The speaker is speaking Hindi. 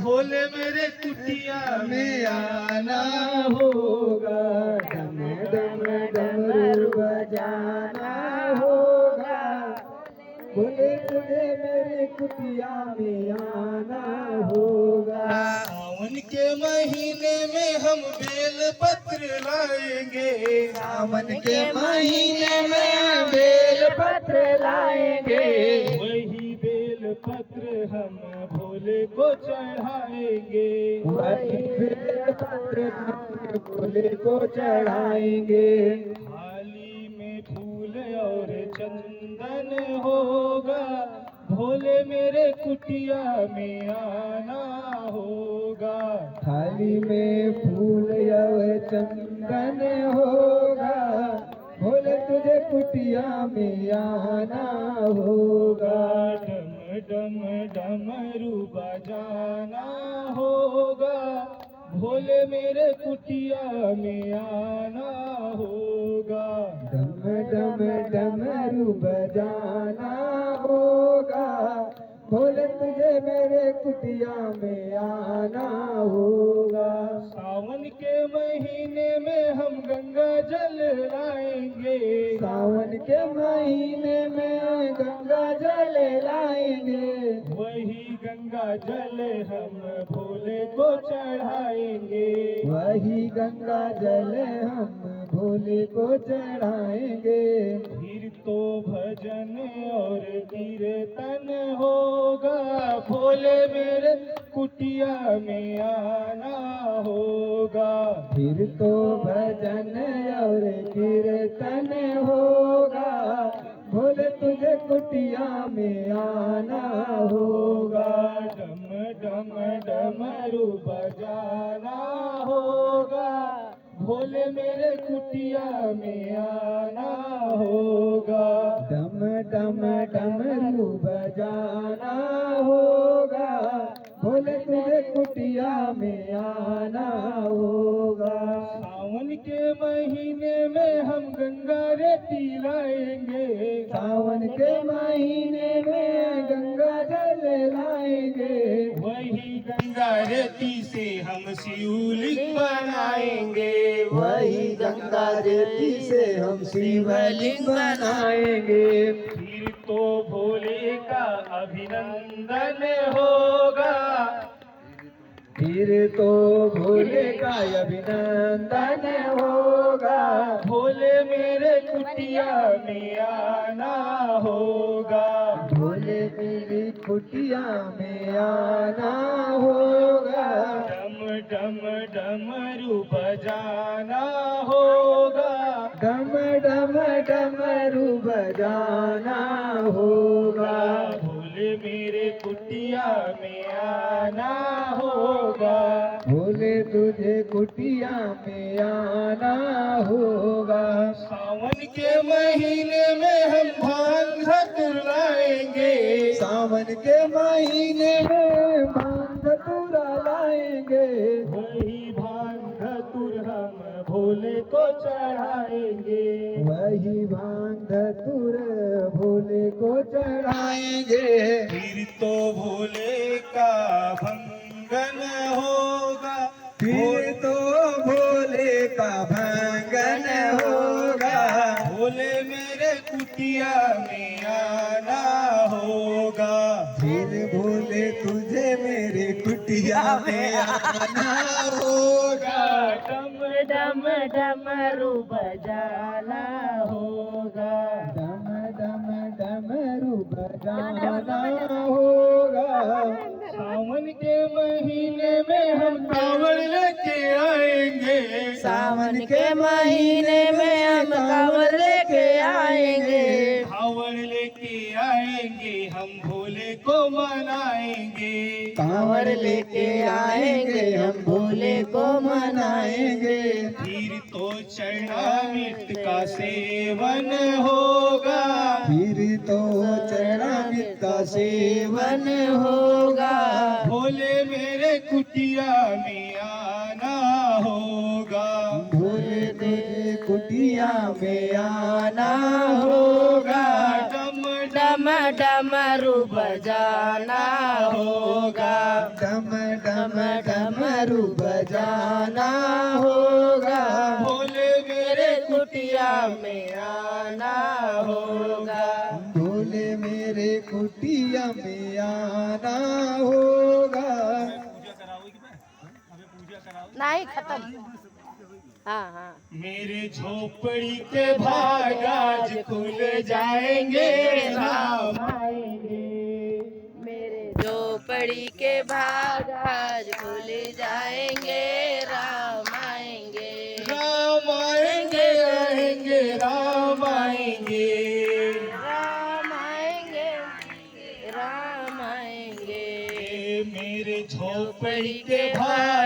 भोले मेरे कुटिया में आना होगा, डम डम डमरू बजाना होगा, भोले तुझे मेरे कुटिया में आना होगा। सावन के महीने में हम बेल पत्र लाएंगे, सावन के महीने में बेल पत्र लाएंगे, वही बेल पत्र हम भोले को चढ़ाएंगे, वही बेल पत्र हम भोले को चढ़ाएंगे। थाली में फूल और चंदन होगा, भोले मेरे कुटिया में आना होगा। थाली में फूल और चंदन होगा, भोले तुझे कुटिया में आना होगा। डम डम डमरू बजाना होगा, भोले मेरे कुटिया में आना होगा। डम डम डमरू बजाना होगा, भोले तुझे मेरे कुटिया में आना होगा। सावन के महीने में हम गंगा जल लाएंगे, सावन के महीने में गंगा जल लाएंगे, वही गंगा जल हम भोले को चढ़ाएंगे, वही गंगा जल हम भोले को चढ़ाएंगे। फिर तो भजन और कीर्तन होगा, भोले मेरे कुटिया में आना होगा। फिर तो भजन और कीर्तन होगा, भोले तुझे कुटिया में आना होगा। डम डम डमरू बजाना होगा, भोले मेरे कुटिया में आना होगा। डम डम डमरू बजाना होगा, भोले तुझे कुटिया में आना होगा। सावन के महीने में हम गंगा रेती लाएंगे, सावन के महीने में गंगा जल लाएंगे, वही गंगा रेती से हम शिवलिंग बनाएंगे, वही गंगा रेती से हम शिवलिंग बनाएंगे। फिर तो भोले का अभिनंदन होगा, फिर तो भोले का अभिनंदन होगा, भोले मेरे कुटिया में आना होगा। भोले मेरी कुटिया में आना होगा। डम डम डमरू बजाना होगा, डम डम डमरू बजाना होगा, भोले मेरे कुटिया में आना होगा। भोले तुझे कुटिया में आना होगा। सावन के महीने में हम भांग धतूर लाएंगे, सावन के महीने में भांग धतूरा लाएंगे, वही भांग धतूर हम भोले को चढ़ाएंगे, वही भांग धतूर भोले को चढ़ाएंगे। फिर तो भोले का भंगन होगा, फिर तो भोले का भंगन होगा, भोले मेरे कुटिया में आना होगा। फिर भोले तुझे मेरे कुटिया में आना होगा। डम डम डमरू बजाना होगा, डम डम डमरू बजाना होगा। सावन के महीने में हम कांवड़ लेके आएंगे, सावन के महीने में हम कांवड़ लेके आएंगे, कांवड़ लेके आएंगे हम भोले को मनाएंगे, कांवड़ लेके आएंगे हम भोले को मनाएंगे। फिर तो चरणामृत का सेवन होगा, फिर तो चरणामृत का सेवन होगा, भोले मेरे कुटिया में आना होगा। भोले तेरे कुटिया में आना होगा। डम डम डमरू बजाना होगा, डम डम डमरू बजाना होगा, भोले मेरे कुटिया में आना होगा। भोले मेरे कुटिया में आना होगा। नहीं खत्म। हाँ हाँ। मेरे झोपड़ी के भाग आज खुल जाएंगे, राम आएंगे, मेरे झोपड़ी के भाग आज खुल जाएंगे, राम आएंगे। राम आएंगे, आएंगे राम आएंगे। राम आएंगे, राम आएंगे, मेरे झोपड़ी के भाग